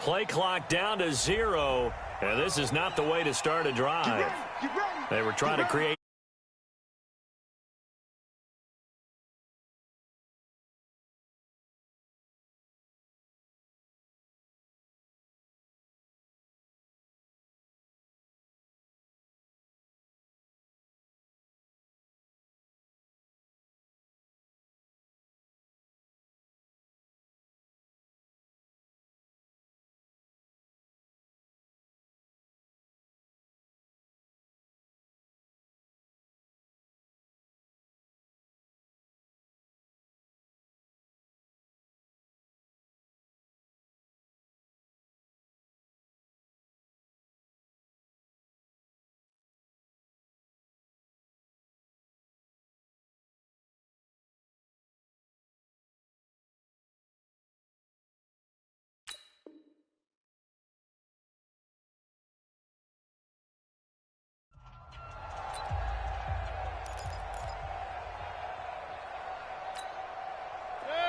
Play clock down to 0, and this is not the way to start a drive. They were trying to create.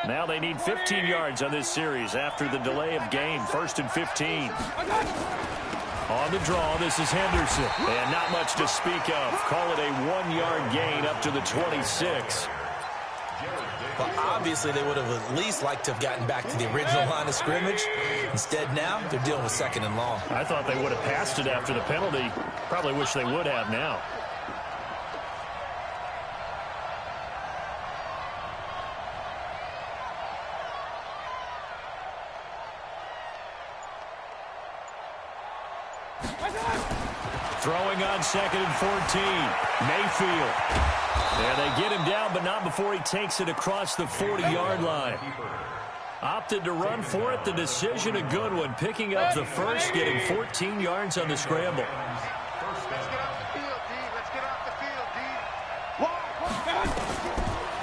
Now they need 15 yards on this series after the delay of game. 1st and 15. On the draw, this is Henderson. And not much to speak of. Call it a 1-yard gain up to the 26. Well, obviously they would have at least liked to have gotten back to the original line of scrimmage. Instead now, they're dealing with 2nd and long. I thought they would have passed it after the penalty. Probably wish they would have now. Throwing on 2nd and 14. Mayfield. And they get him down, but not before he takes it across the 40-yard line. Opted to run for it. The decision a good one. Picking up the first, getting 14 yards on the scramble.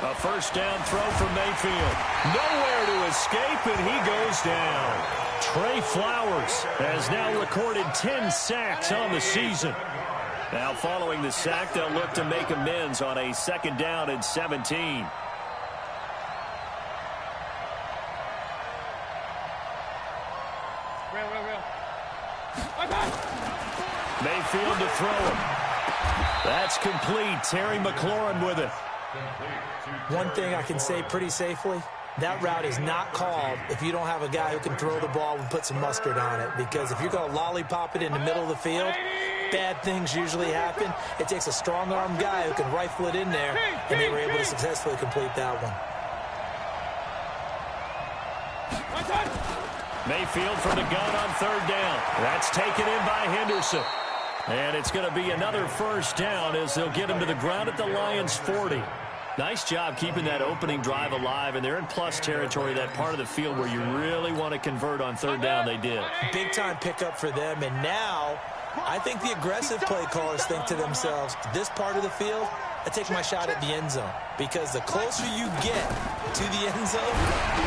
A first down throw from Mayfield. Nowhere to escape, and he goes down. Trey Flowers has now recorded 10 sacks on the season. Now following the sack, they'll look to make amends on a 2nd down and 17. Mayfield to throw him. That's complete. Terry McLaurin with it. One thing I can say pretty safely, that route is not called if you don't have a guy who can throw the ball and put some mustard on it. Because if you're going to lollipop it in the middle of the field, bad things usually happen. It takes a strong-arm guy who can rifle it in there, and they were able to successfully complete that one. Mayfield from the gun on 3rd down. That's taken in by Henderson. And it's going to be another first down as they'll get him to the ground at the Lions' 40. Nice job keeping that opening drive alive, and they're in plus territory, that part of the field where you really want to convert on 3rd down. They did. Big-time pickup for them, and now I think the aggressive play callers think to themselves, this part of the field, I take my shot at the end zone. Because the closer you get to the end zone,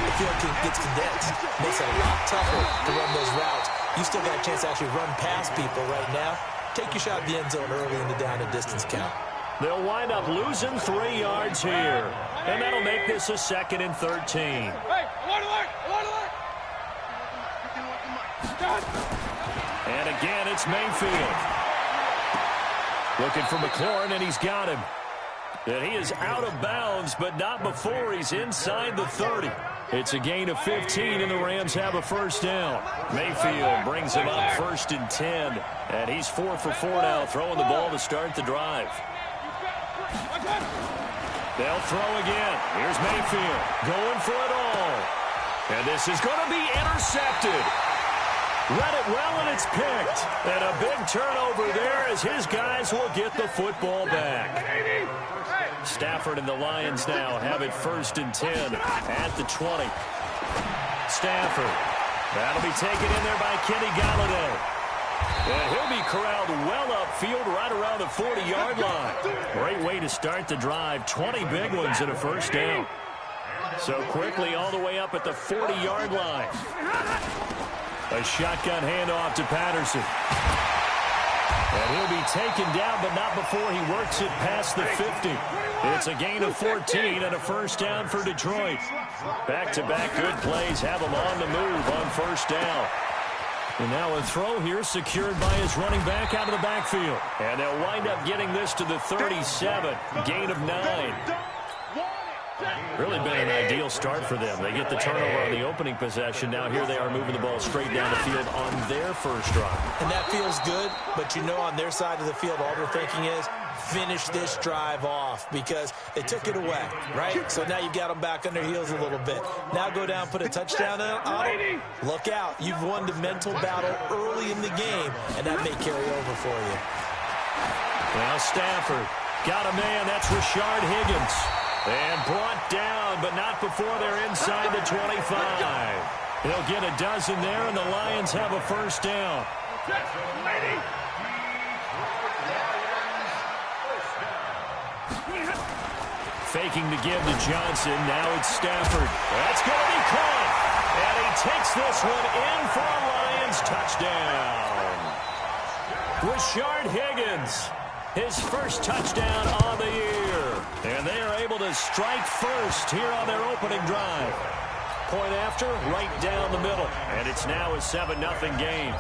the field gets condensed. Makes it a lot tougher to run those routes. You still got a chance to actually run past people right now. Take your shot at the end zone early in the down and distance count. They'll wind up losing 3 yards here. And that'll make this a 2nd and 13. Hey, alert! And again, it's Mayfield. Looking for McLaurin, and he's got him. And he is out of bounds, but not before he's inside the 30. It's a gain of 15, and the Rams have a first down. Mayfield brings him up 1st and 10. And he's 4 for 4 now, throwing the ball to start the drive. They'll throw again. Here's Mayfield going for it all. And this is going to be intercepted. Read it well, and it's picked. And a big turnover there as his guys will get the football back. Stafford and the Lions now have it 1st and 10 at the 20. Stafford. That'll be taken in there by Kenny Galladay. And he'll be corralled well upfield right around the 40-yard line. Great way to start the drive. 20 big ones and a first down. So quickly all the way up at the 40-yard line. A shotgun handoff to Patterson. And he'll be taken down, but not before he works it past the 50. It's a gain of 14 and a first down for Detroit. Back-to-back good plays have them on the move on first down. And now a throw here secured by his running back out of the backfield. And they'll wind up getting this to the 37. Gain of 9. Really been an ideal start for them. They get the turnover on the opening possession. Now here they are moving the ball straight down the field on their first drive. And that feels good, but you know on their side of the field, all they're thinking is, finish this drive off because they took it away, right? So now you've got them back on their heels a little bit. Now go down, put a touchdown on them. Look out. You've won the mental battle early in the game, and that may carry over for you. Now Stafford got a man. That's Rashard Higgins. And brought down, but not before they're inside the 25. They'll get a dozen there, and the Lions have a first down. Faking the give to Johnson. Now it's Stafford. That's going to be caught. And he takes this one in for a Lions touchdown. Rashard Higgins, his first touchdown on the year. And they are able to strike first here on their opening drive. Point after, right down the middle. And it's now a 7-0 game.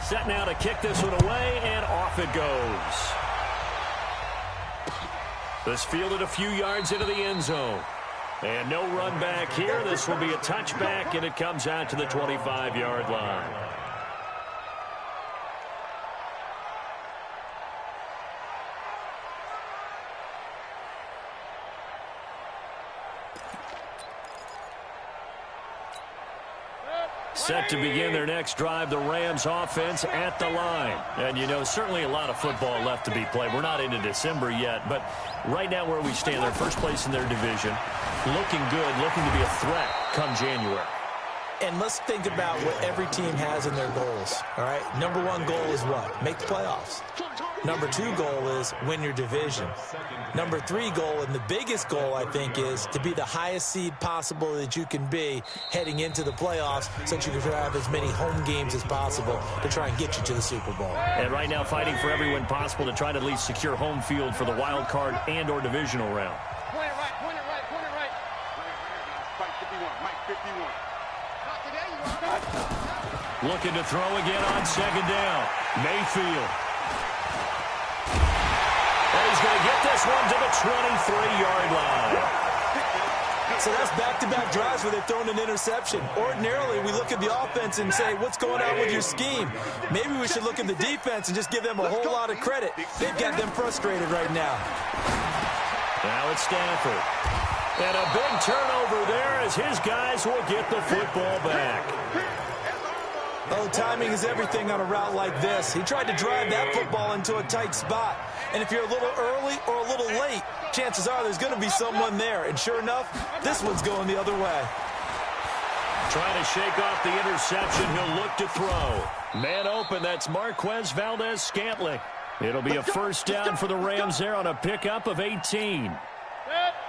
Set now to kick this one away, and off it goes. This fielded a few yards into the end zone. And no run back here. This will be a touchback, and it comes out to the 25-yard line. Set to begin their next drive, the Rams offense at the line. And, you know, certainly a lot of football left to be played. We're not into December yet, but right now where we stand, they're first place in their division. Looking good, looking to be a threat come January. And let's think about what every team has in their goals, all right? Number one goal is what? Make the playoffs. Number two goal is win your division. Number three goal, and the biggest goal, I think, is to be the highest seed possible that you can be heading into the playoffs so that you can have as many home games as possible to try and get you to the Super Bowl. And right now fighting for every win possible to try to at least secure home field for the wild card and or divisional round. Point it right, point it right, point it right. Mike 51, Mike 51. Looking to throw again on second down. Mayfield. And he's going to get this one to the 23-yard line. So that's back-to-back drives where they've thrown an interception. Ordinarily, we look at the offense and say, what's going on with your scheme? Maybe we should look at the defense and just give them a whole lot of credit. They've got them frustrated right now. Now it's Stafford. And a big turnover there as his guys will get the football back. Oh, timing is everything on a route like this. He tried to drive that football into a tight spot. And if you're a little early or a little late, chances are there's going to be someone there. And sure enough, this one's going the other way. Trying to shake off the interception. He'll look to throw. Man open, that's Marquez Valdez-Scantling. It'll be a first down for the Rams there on a pickup of 18.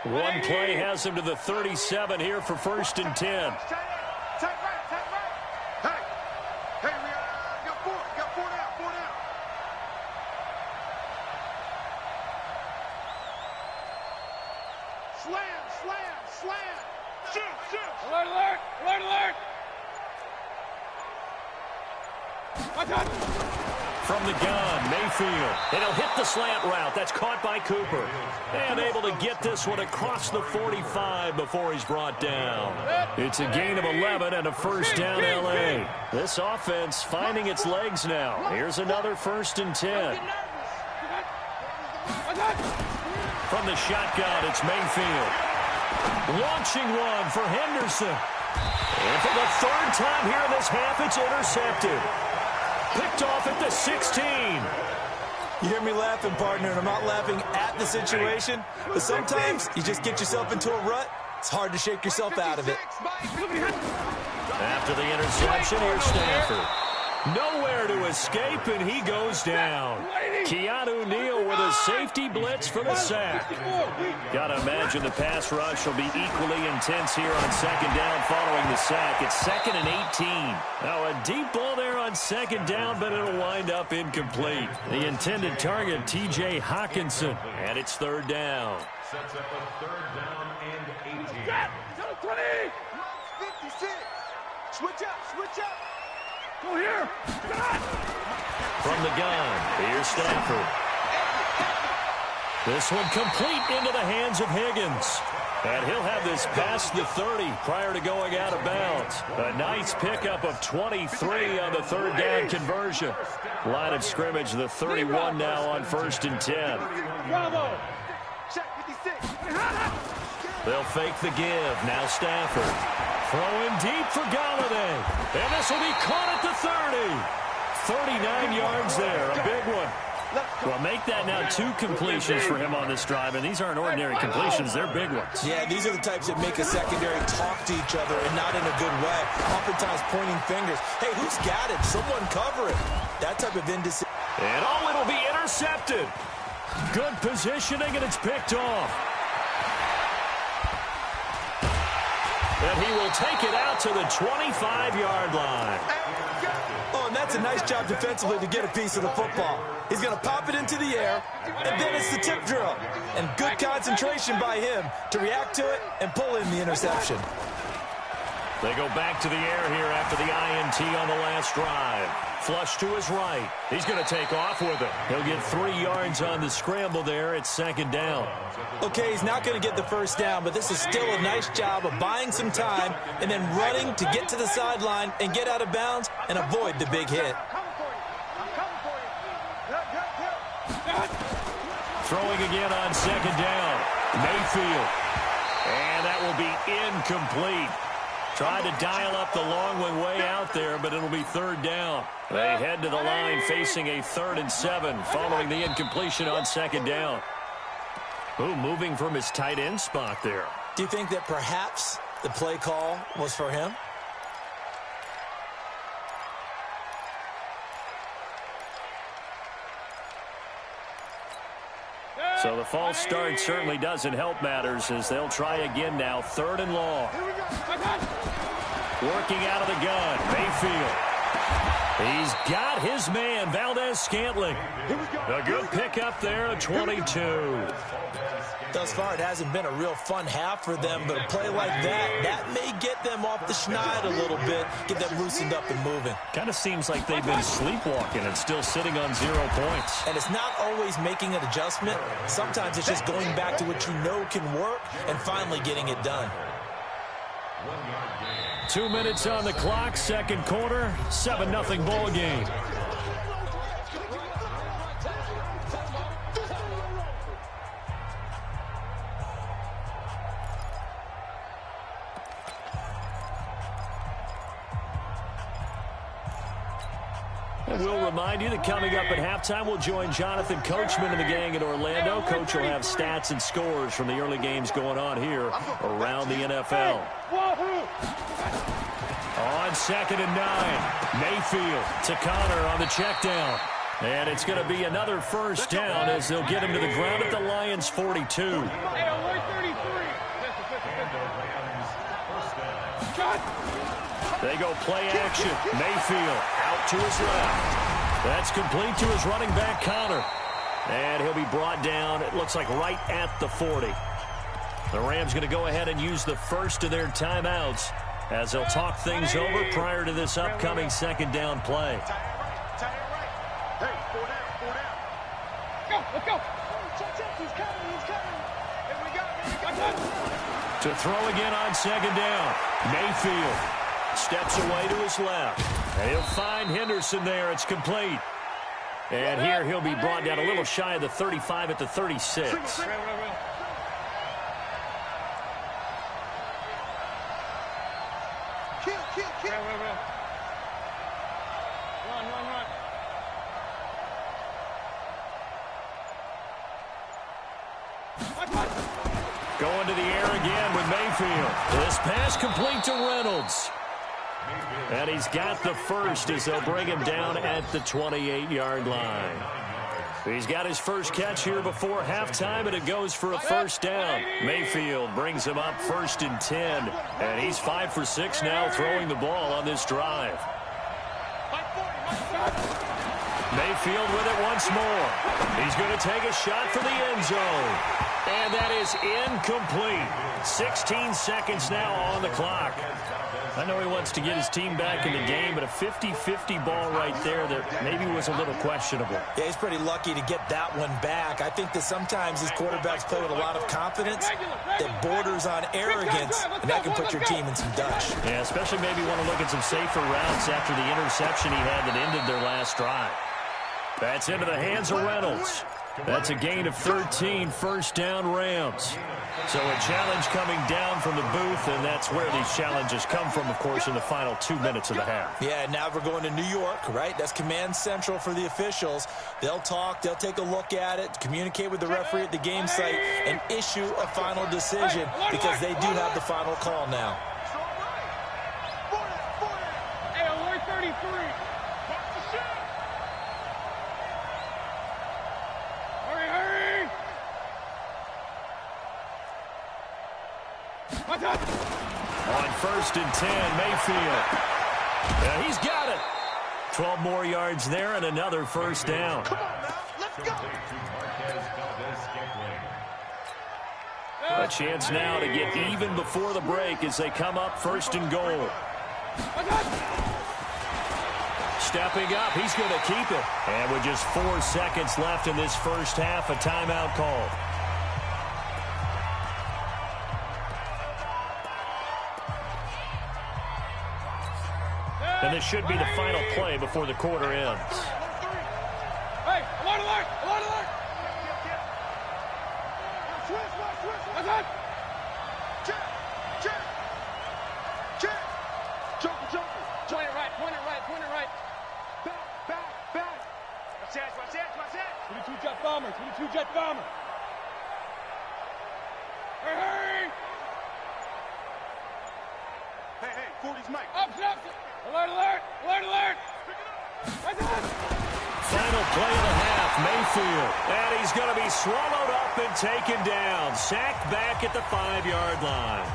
One play has him to the 37 here for 1st and 10. From the gun, Mayfield. And he'll hit the slant route. That's caught by Cooper. And able to get this one across the 45 before he's brought down. It's a gain of 11 and a first down L.A. This offense finding its legs now. Here's another 1st and 10. From the shotgun, it's Mayfield. Launching one for Henderson. And for the 3rd time here in this half, it's intercepted. Picked off at the 16. You hear me laughing, partner, and I'm not laughing at the situation, but sometimes you just get yourself into a rut. It's hard to shake yourself out of it. After the interception, here's Stafford. Nowhere to escape, and he goes down. Keanu Neal with a safety blitz for the sack. Gotta imagine the pass rush will be equally intense here on 2nd down following the sack. It's 2nd and 18. Now a deep ball there on 2nd down, but it'll wind up incomplete. The intended target, T.J. Hawkinson, and it's 3rd down. Sets up a 3rd down and 18. 20. 56. Switch up, switch up. Go here. From the gun, here's Stafford. This one complete into the hands of Higgins. And he'll have this past the 30 prior to going out of bounds. A nice pickup of 23 on the third down conversion. Line of scrimmage, the 31 now on 1st and 10. Bravo. Check 56. They'll fake the give. Now Stafford. Throwing deep for Galladay. And this will be caught at the 30. 39 yards there. A big one. Well, make that now 2 completions for him on this drive, and these aren't ordinary completions. They're big ones. Yeah, these are the types that make a secondary talk to each other and not in a good way. Oftentimes pointing fingers. Hey, who's got it? Someone cover it. That type of indecision. And it'll be intercepted. Good positioning, and it's picked off. And he will take it out to the 25-yard line. Oh, and that's a nice job defensively to get a piece of the football. He's going to pop it into the air, and then it's the tip drill. And good concentration by him to react to it and pull in the interception. They go back to the air here after the INT on the last drive. Flush to his right. He's going to take off with it. He'll get 3 yards on the scramble there. It's 2nd down. Okay, he's not going to get the first down, but this is still a nice job of buying some time and then running to get to the sideline and get out of bounds and avoid the big hit. Throwing again on 2nd down. Mayfield. And that will be incomplete. Tried to dial up the long one way out there, but it'll be 3rd down. They head to the line facing a 3rd and 7 following the incompletion on 2nd down. Ooh, moving from his tight end spot there. Do you think that perhaps the play call was for him? So the false start certainly doesn't help matters as they'll try again now. 3rd and long. Working out of the gun. Mayfield. He's got his man, Valdez-Scantling. A good pickup there at 22. Thus far, it hasn't been a real fun half for them, but a play like that may get them off the schneid a little bit, get them loosened up and moving. Kind of seems like they've been sleepwalking and still sitting on 0 points. And it's not always making an adjustment. Sometimes it's just going back to what you know can work and finally getting it done. 2 minutes on the clock, 2nd quarter, 7-0 ball game. And we'll remind you that coming up at halftime, we'll join Jonathan Coachman and the gang in Orlando. Coach will have stats and scores from the early games going on here around the NFL. On 2nd and 9, Mayfield to Connor on the check down. And it's going to be another 1st down as they'll get him to the ground at the Lions' 42. They go play action. Mayfield out to his left. That's complete to his running back, Connor. And he'll be brought down, it looks like right at the 40. The Rams going to go ahead and use the first of their timeouts as they'll talk things over prior to this upcoming 2nd down play. Hey, 4 down. Go, let's go. Check, he's coming. Here we go. To throw again on 2nd down. Mayfield steps away to his left. And he'll find Henderson there. It's complete. And here he'll be brought down a little shy of the 35 at the 36. Kill. Run. Going to the air again with Mayfield. This pass complete to Reynolds. And he's got the first as they'll bring him down at the 28-yard line. He's got his first catch here before halftime, and it goes for a 1st down. Mayfield brings him up 1st and 10. And he's 5 for 6 now throwing the ball on this drive. Mayfield with it once more. He's going to take a shot for the end zone. And that is incomplete. 16 seconds now on the clock. I know he wants to get his team back in the game, but a 50-50 ball right there that maybe was a little questionable. Yeah, he's pretty lucky to get that one back. I think that sometimes these quarterbacks play with a lot of confidence that borders on arrogance, and that can put your team in some dutch. Yeah, especially maybe want to look at some safer routes after the interception he had that ended their last drive. That's into the hands of Reynolds. That's a gain of 13, first down Rams. So a challenge coming down from the booth, and that's where these challenges come from, of course, in the final 2 minutes of the half. Yeah, now we're going to New York, right? That's command central for the officials. They'll talk, they'll take a look at it, communicate with the referee at the game site, and issue a final decision because they do have the final call now. Hey, alert 33. On first and 10, Mayfield. Yeah, he's got it. 12 more yards there and another first down. Come on now, let's go. A chance now to get even before the break as they come up first and goal. Stepping up, he's going to keep it. And with just 4 seconds left in this first half, a timeout call. And this should be the final play before the quarter ends. Hey, alert, alert, alert, alert. Switch, switch, switch. That's it. Check, check, check. Jumper, jumper. Point it right, point it right, point it right. Back, back, back. Watch that, watch that, watch that. 22 jet bomber, 22 jet bomber. Hey, hey. Hey, hey, 40's Mike. Up, up. Alert, alert, alert, alert. Final play of the half, Mayfield. And he's going to be swallowed up and taken down. Sacked back at the 5-yard line.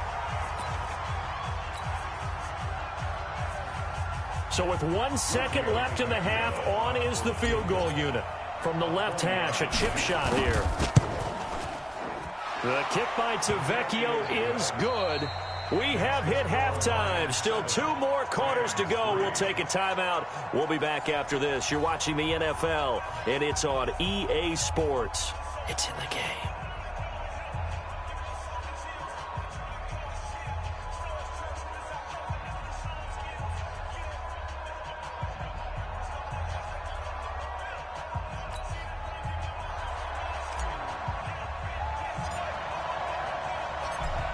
So with 1 second left in the half, on is the field goal unit. From the left hash, a chip shot here. The kick by Tavecchio is good. We have hit halftime. Still 2 more quarters to go. We'll take a timeout. We'll be back after this. You're watching the NFL, and it's on EA Sports. It's in the game.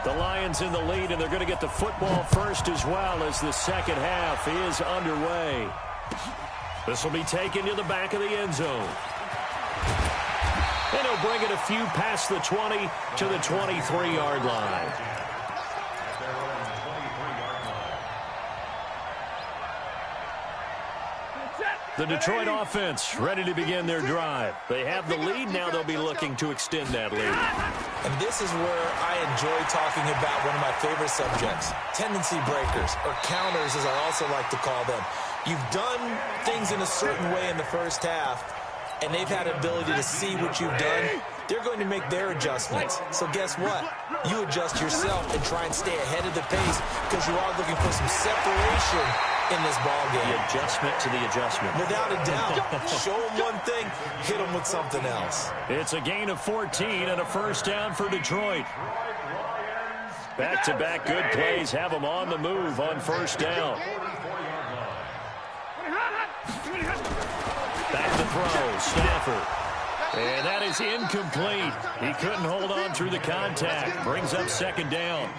The Lions in the lead, and they're going to get the football first as well as the second half is underway. This will be taken to the back of the end zone. And he'll bring it a few past the 20 to the 23-yard line. The Detroit offense ready to begin their drive. They have the lead. Now they'll be looking to extend that lead. And this is where I enjoy talking about one of my favorite subjects, tendency breakers, or counters as I also like to call them. You've done things in a certain way in the first half, and they've had ability to see what you've done. They're going to make their adjustments. So guess what? You adjust yourself and try and stay ahead of the pace because you are looking for some separation in this ball game. The adjustment to the adjustment. Without a doubt. Show them one thing, hit them with something else. It's a gain of 14 and a first down for Detroit. Back-to-back good plays have them on the move on first down. Back to throw, Stafford. And that is incomplete. He couldn't hold on through the contact. Brings up second down.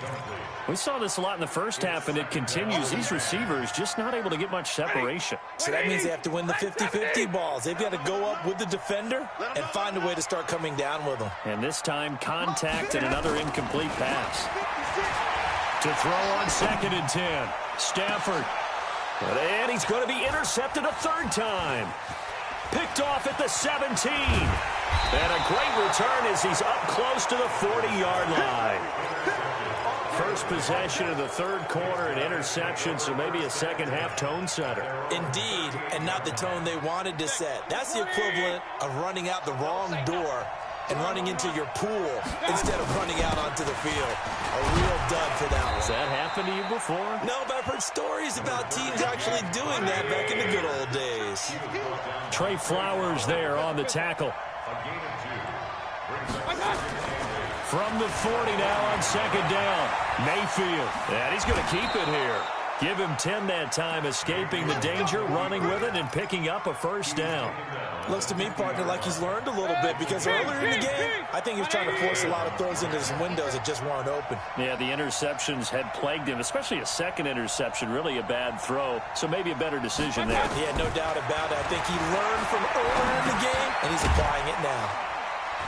We saw this a lot in the first half, and it continues. These receivers just not able to get much separation. So that means they have to win the 50-50 balls. They've got to go up with the defender and find a way to start coming down with them. And this time, contact and another incomplete pass. To throw on second and 10. Stafford. And he's going to be intercepted a third time. Picked off at the 17. And a great return as he's up close to the 40-yard line. First possession of the third quarter, an interception, so maybe a second-half tone setter. Indeed, and not the tone they wanted to set. That's the equivalent of running out the wrong door and running into your pool instead of running out onto the field. A real dud for that one. Has that happened to you before? No, but I've heard stories about teams actually doing that back in the good old days. Trey Flowers there on the tackle. From the 40 now on second down. Mayfield. And he's going to keep it here. Give him 10 that time, escaping the danger, running with it, and picking up a first down. Looks to me, partner, like he's learned a little bit because earlier in the game, I think he was trying to force a lot of throws into some windows that just weren't open. Yeah, the interceptions had plagued him, especially a second interception, really a bad throw. So maybe a better decision there. Yeah, no doubt about it. I think he learned from earlier in the game, and he's applying it now.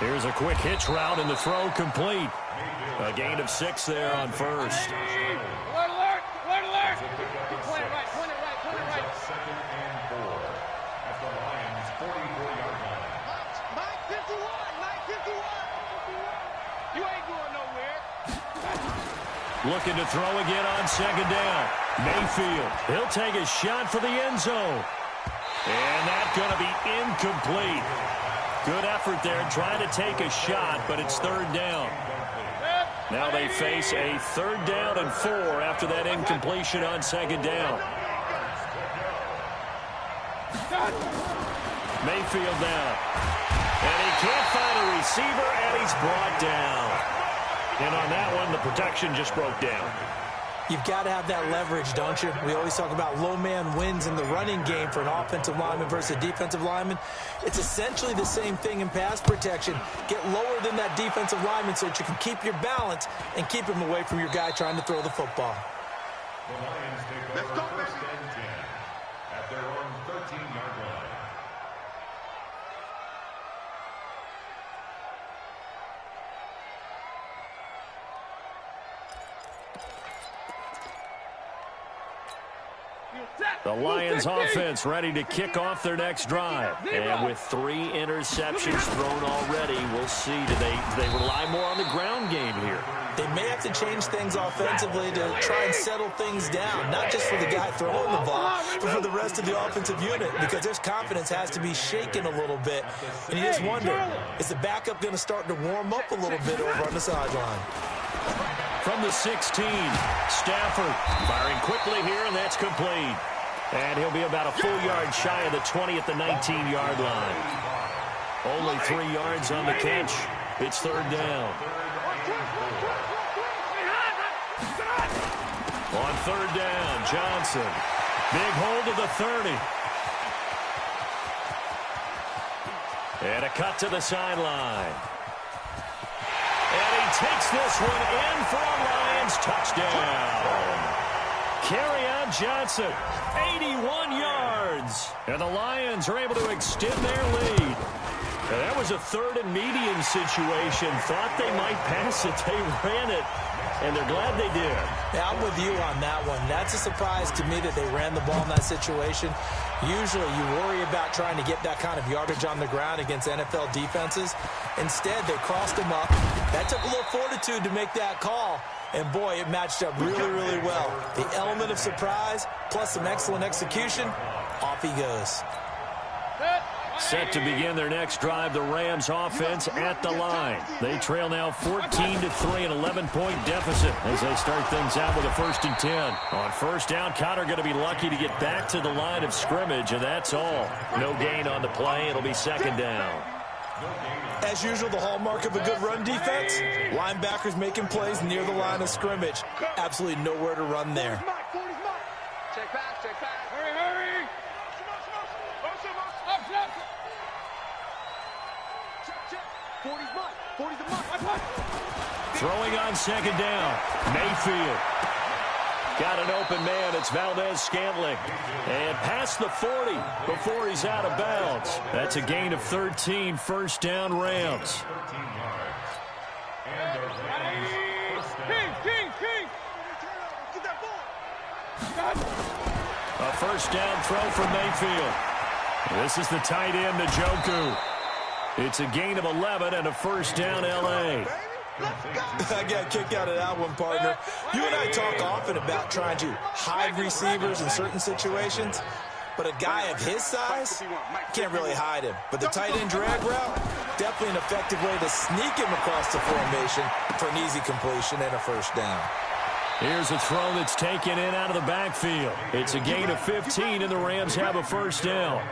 Here's a quick hitch route, and the throw complete. A gain of 6 there on first. Alert, alert, alert, alert. Point it right, point it right, point it right. Second and 4 at the Lions' 44-yard line. Mike 51, Mike 51. You ain't going nowhere. Looking to throw again on second down. Mayfield, he'll take a shot for the end zone. And that's going to be incomplete. Good effort there trying to take a shot, but it's third down. Now they face a 3rd down and 4 after that incompletion on second down. Mayfield down. And he can't find a receiver, and he's brought down. And on that one, the protection just broke down. You've got to have that leverage, don't you? We always talk about low man wins in the running game for an offensive lineman versus a defensive lineman. It's essentially the same thing in pass protection. Get lower than that defensive lineman so that you can keep your balance and keep him away from your guy trying to throw the football. The Lions take over first and 10 at their own 13-yard line. The Lions offense ready to kick off their next drive. And with 3 interceptions thrown already, we'll see. Do they rely more on the ground game here? They may have to change things offensively to try and settle things down, not just for the guy throwing the ball, but for the rest of the offensive unit, because their confidence has to be shaken a little bit. And you just wonder, is the backup going to start to warm up a little bit over on the sideline? From the 16, Stafford firing quickly here, and that's complete. And he'll be about a full yard shy of the 20 at the 19-yard line. Only 3 yards on the catch. It's third down. On third down, Johnson. Big hold of the 30. And a cut to the sideline. And he takes this one in for a Lions touchdown. Kerryon Johnson, 81 yards. And the Lions are able to extend their lead. And that was a 3rd and medium situation. Thought they might pass it. They ran it. And they're glad they did. Yeah, I'm with you on that one. That's a surprise to me that they ran the ball in that situation. Usually you worry about trying to get that kind of yardage on the ground against NFL defenses. Instead, they crossed them up. That took a little fortitude to make that call. And, boy, it matched up really, really well. The element of surprise plus some excellent execution, off he goes. Set to begin their next drive, the Rams offense at the line. They trail now 14-3, an 11-point deficit as they start things out with a 1st and 10. On first down, Connor going to be lucky to get back to the line of scrimmage, and that's all. No gain on the play. It'll be second down. As usual, the hallmark of a good run defense, linebackers making plays near the line of scrimmage. Absolutely nowhere to run there. Check back, check back. Hurry, hurry. Up, up. Check, check. 40's mine. 40's the mark. Throwing on second down, Mayfield. Got an open man. It's Valdez-Scantling. And past the 40 before he's out of bounds. That's a gain of 13, first down Rams. King. Get that ball. A first down throw from Mayfield. This is the tight end, Njoku. It's a gain of 11 and a first down, L.A. I got a kick out of that one, partner. You and I talk often about trying to hide receivers in certain situations, but a guy of his size can't really hide him. But the tight end drag route, Definitely an effective way to sneak him across the formation for an easy completion and a first down. Here's a throw that's taken in out of the backfield. It's a gain of 15, and the Rams have a first down.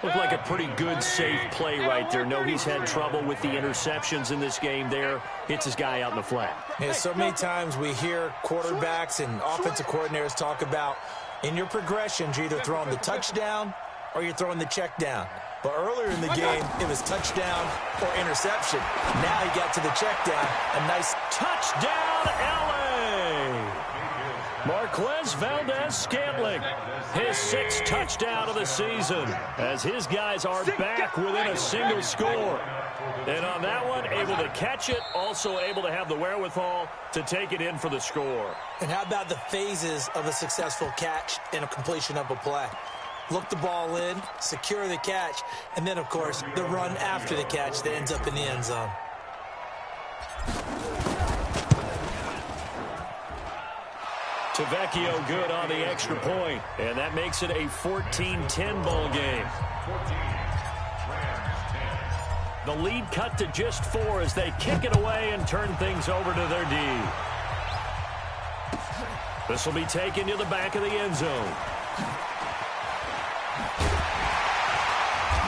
Looked like a pretty good, safe play right there. No, he's had trouble with the interceptions in this game there. Hits his guy out in the flat. Yeah, so many times we hear quarterbacks and offensive coordinators talk about in your progressions, you're either throwing the touchdown or you're throwing the check down. But earlier in the game, it was touchdown or interception. Now he got to the check down. A nice touchdown, L.A. Marquez Valdez-Scantling, his 6th touchdown of the season, as his guys are back within a single score. And on that one, able to catch it, also able to have the wherewithal to take it in for the score. And how about the phases of a successful catch and a completion of a play? Look the ball in, secure the catch, and then, of course, the run after the catch that ends up in the end zone. Tavecchio good on the extra point, and that makes it a 14-10 ball game. The lead cut to just 4 as they kick it away and turn things over to their D. This will be taken to the back of the end zone.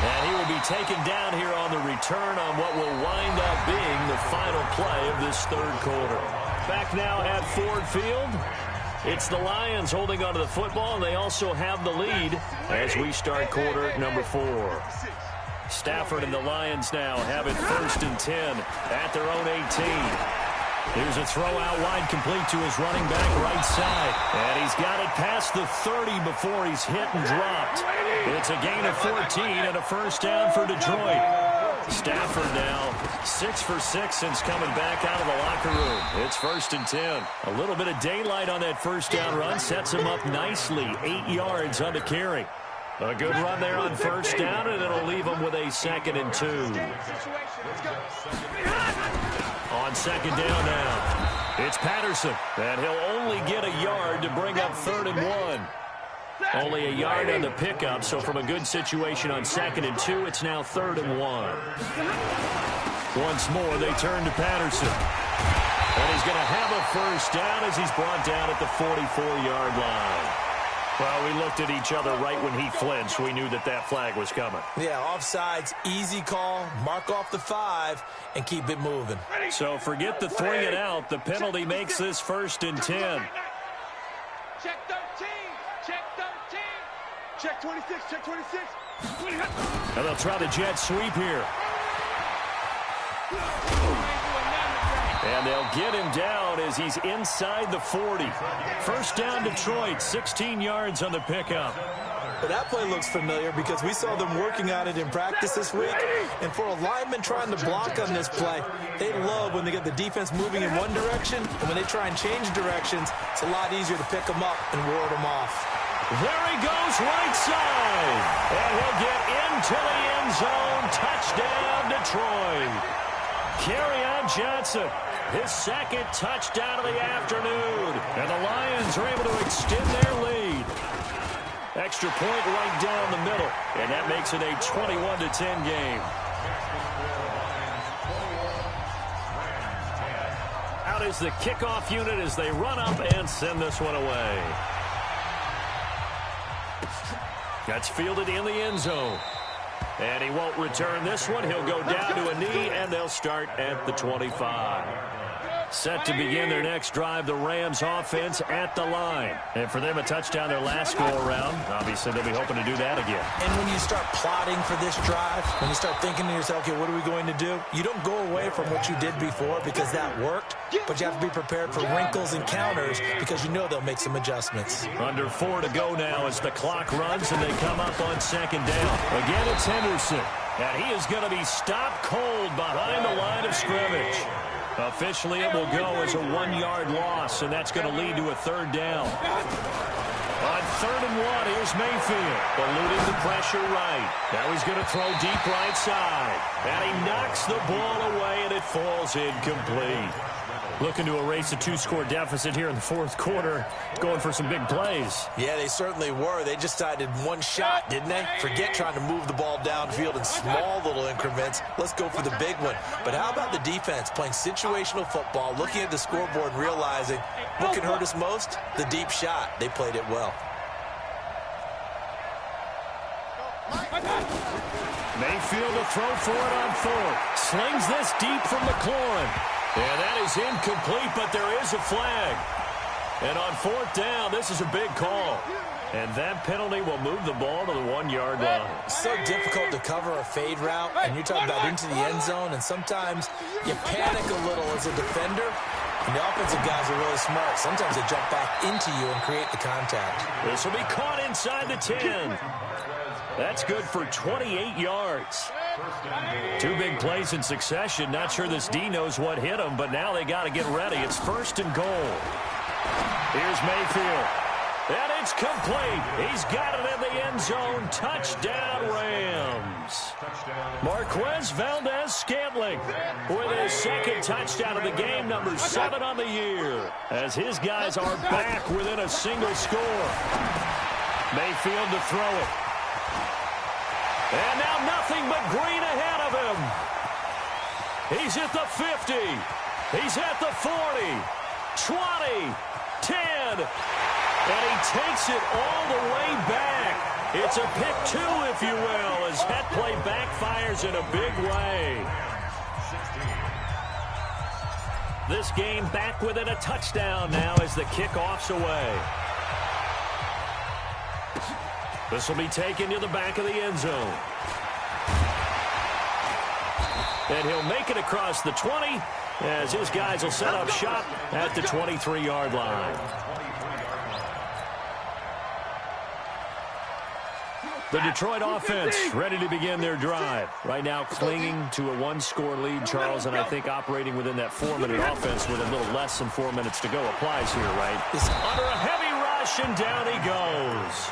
And he will be taken down here on the return on what will wind up being the final play of this third quarter. Back now at Ford Field. It's the Lions holding onto the football, and they also have the lead as we start quarter number 4. Stafford and the Lions now have it 1st and 10 at their own 18. Here's a throw out wide, complete to his running back right side. And he's got it past the 30 before he's hit and dropped. It's a gain of 14 and a first down for Detroit. Stafford now 6 for 6 since coming back out of the locker room. It's 1st and 10. A little bit of daylight on that first down run sets him up nicely. 8 yards on the carry. A good run there on first down, and it'll leave him with a 2nd and 2. On 2nd down now, it's Patterson, and he'll only get a yard to bring up 3rd and 1. Only a yard on the pickup, so from a good situation on 2nd and 2, it's now 3rd and 1. Once more, they turn to Patterson. And he's going to have a first down as he's brought down at the 44-yard line. Well, we looked at each other right when he flinched. We knew that that flag was coming. Yeah, offsides, easy call, mark off the 5, and keep it moving. So forget the 3 and out. The penalty makes this 1st and 10. Check 13. Check 13. Check 26. Check 26. And they'll try the jet sweep here. And they'll get him down as he's inside the 40. First down, Detroit, 16 yards on the pickup. Well, that play looks familiar because we saw them working on it in practice this week. And for a lineman trying to block on this play, they love when they get the defense moving in one direction. And when they try and change directions, it's a lot easier to pick them up and ward them off. There he goes, right side. And he'll get into the end zone. Touchdown, Detroit. Kerryon Johnson, his 2nd touchdown of the afternoon. And the Lions are able to extend their lead. Extra point right down the middle. And that makes it a 21-10 game. Out is the kickoff unit as they run up and send this one away. That's fielded in the end zone. And he won't return this one. He'll go down to a knee, and they'll start at the 25. Set to begin their next drive, the Rams offense at the line. And for them, a touchdown their last go-around. Obviously, they'll be hoping to do that again. And when you start plotting for this drive, when you start thinking to yourself, okay, what are we going to do? You don't go away from what you did before because that worked, but you have to be prepared for wrinkles and counters because you know they'll make some adjustments. Under 4 to go now as the clock runs and they come up on 2nd down. Again, it's Henderson. And he is going to be stopped cold behind the line of scrimmage. Officially, it will go as a 1-yard loss, and that's going to lead to a 3rd down. On 3rd and 1, here's Mayfield, eluding the pressure right. Now he's going to throw deep right side. And he knocks the ball away, and it falls incomplete. Looking to erase a 2-score deficit here in the fourth quarter, going for some big plays. Yeah, they certainly were. They just decided one shot, didn't they? Forget trying to move the ball downfield in small little increments. Let's go for the big one. But how about the defense playing situational football, looking at the scoreboard and realizing what can hurt us most? The deep shot. They played it well. Mayfield to throw for it on fourth. Slings this deep from McLaurin. And that is incomplete, but there is a flag. And on fourth down, this is a big call. And that penalty will move the ball to the 1-yard line. So difficult to cover a fade route, and you're talking about into the end zone, and sometimes you panic a little as a defender, and the offensive guys are really smart. Sometimes they jump back into you and create the contact. This will be caught inside the 10. That's good for 28 yards. 2 big plays in succession. Not sure this D knows what hit him, but now they got to get ready. It's 1st and goal. Here's Mayfield. And it's complete. He's got it in the end zone. Touchdown, Rams. Marquez Valdez-Scantling with his 2nd touchdown of the game, number 7 on the year, as his guys are back within a single score. Mayfield to throw it. And now nothing but green ahead of him. He's at the 50. He's at the 40. 20. 10. And he takes it all the way back. It's a pick 2, if you will, as that play backfires in a big way. This game back within a touchdown now as the kickoff's away. This will be taken to the back of the end zone. And he'll make it across the 20 as his guys will set up shop at the 23-yard line. The Detroit offense ready to begin their drive. Right now clinging to a 1-score lead, Charles, and I think operating within that 4-minute offense with a little less than 4 minutes to go applies here, right? It's under a heavy rush, and down he goes.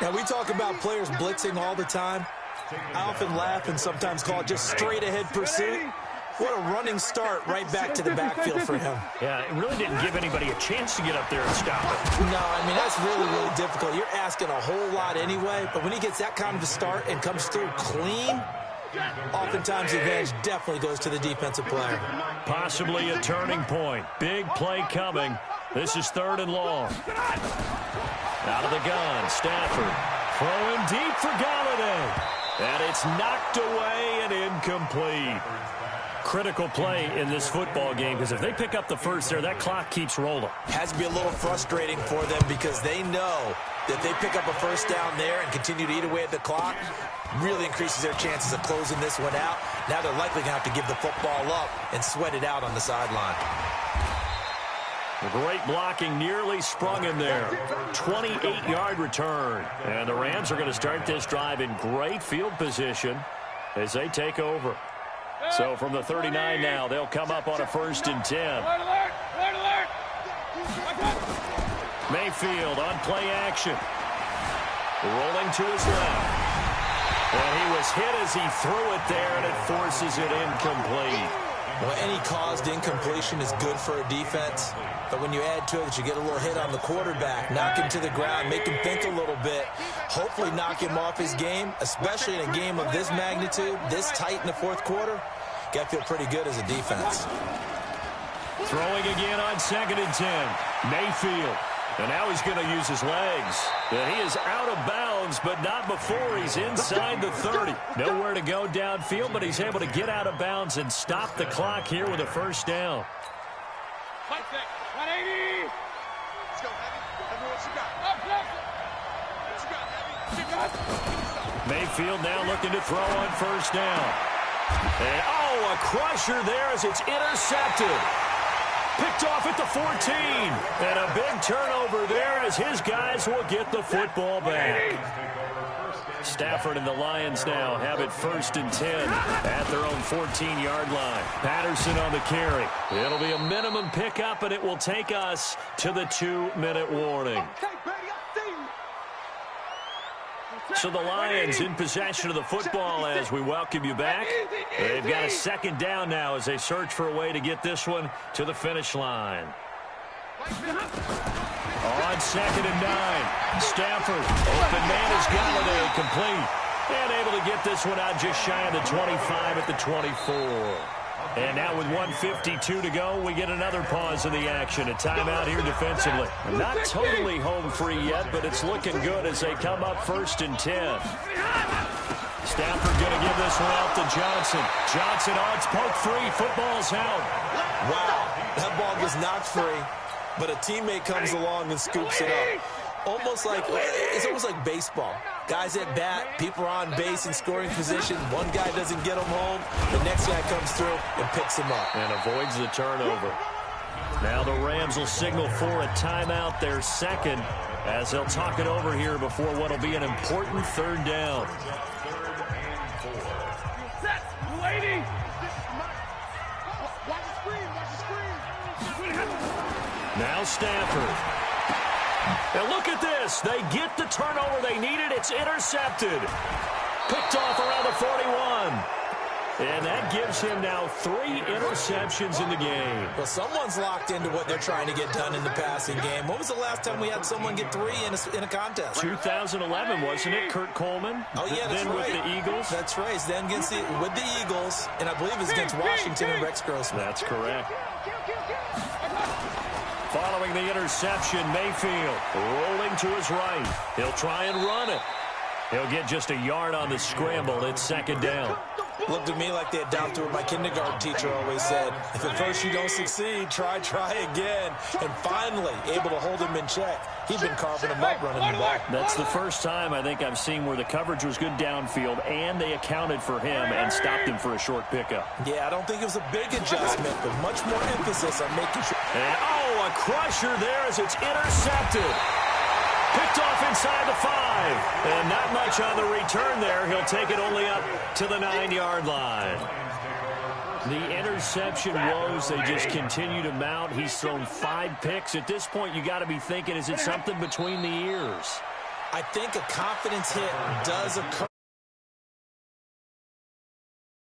Now, we talk about players blitzing all the time. I often laugh and sometimes call it just straight-ahead pursuit. What a running start right back to the backfield for him. Yeah, it really didn't give anybody a chance to get up there and stop it. No, I mean, that's really, really difficult. You're asking a whole lot anyway, but when he gets that kind of a start and comes through clean, oftentimes the advantage definitely goes to the defensive player. Possibly a turning point. Big play coming. This is 3rd and long. Out of the gun, Stafford. Throwing deep for Galladay. And it's knocked away and incomplete. Critical play in this football game, because if they pick up the first there, that clock keeps rolling. Has to be a little frustrating for them because they know that they pick up a first down there and continue to eat away at the clock, really increases their chances of closing this one out. Now they're likely going to have to give the football up and sweat it out on the sideline. Great blocking, nearly sprung him there. 28-yard return. And the Rams are going to start this drive in great field position as they take over. So from the 39 now, they'll come up on a 1st and 10. Mayfield on play action. Rolling to his left. And he was hit as he threw it there, and it forces it incomplete. Well, any caused incompletion is good for a defense. But when you add to it that you get a little hit on the quarterback, knock him to the ground, make him think a little bit, hopefully knock him off his game, especially in a game of this magnitude, this tight in the 4th quarter, got to feel pretty good as a defense. Throwing again on 2nd and 10. Mayfield. And now he's going to use his legs. And he is out of bounds, but not before he's inside the 30. Nowhere to go downfield, but he's able to get out of bounds and stop the clock here with a 1st down. 180. Let's go, Heavy. Heavy, what you got? What you got, Heavy? Mayfield now looking to throw on 1st down. And, a crusher there as it's intercepted. Picked off at the 14. And a big turnover there as his guys will get the football back. Stafford and the Lions now have it 1st and 10 at their own 14-yard line. Patterson on the carry. It'll be a minimum pickup, and it will take us to the 2-minute warning. Okay, buddy, I see you. So the Lions in possession of the football as we welcome you back. They've got a second down now as they search for a way to get this one to the finish line. On 2nd and 9, Stafford, open man is Galladay, complete. And able to get this one out just shy of the 25 at the 24. And now with 1:52 to go, we get another pause of the action. A timeout here defensively. Not totally home free yet, but it's looking good as they come up 1st and 10. Stafford going to give this one out to Johnson. Johnson on, it's poked free. Football's out. Wow, that ball was knocked free, but a teammate comes along and scoops it up. It's almost like baseball. Guys at bat, people are on base in scoring position. One guy doesn't get him home. The next guy comes through and picks him up. And avoids the turnover. Now the Rams will signal for a timeout, their second, as they'll talk it over here before what will be an important 3rd down. Waiting. Now Stafford. And look at this. They get the turnover they needed. It's intercepted. Picked off around the 41. And that gives him now 3 interceptions in the game. Well, someone's locked into what they're trying to get done in the passing game. When was the last time we had someone get 3 in a contest? 2011, wasn't it? Kurt Coleman? Oh, yeah, that's then right. With the Eagles? That's right. Then with the Eagles, and I believe it's against Washington and Rex Grossman. That's correct. Following the interception, Mayfield rolling to his right. He'll try and run it. He'll get just a yard on the scramble. It's 2nd down. Looked at me like they adopted what my kindergarten teacher always said. If at first you don't succeed, try again. And finally, able to hold him in check. He'd been carving him up running the ball. That's the first time I think I've seen where the coverage was good downfield and they accounted for him and stopped him for a short pickup. Yeah, I don't think it was a big adjustment, but much more emphasis on making sure. And, a crusher there as it's intercepted. Picked off inside the 5. And not much on the return there. He'll take it only up to the 9-yard line. The interception woes, they just continue to mount. He's thrown 5 picks. At this point, you got to be thinking, is it something between the ears? I think a confidence hit does occur.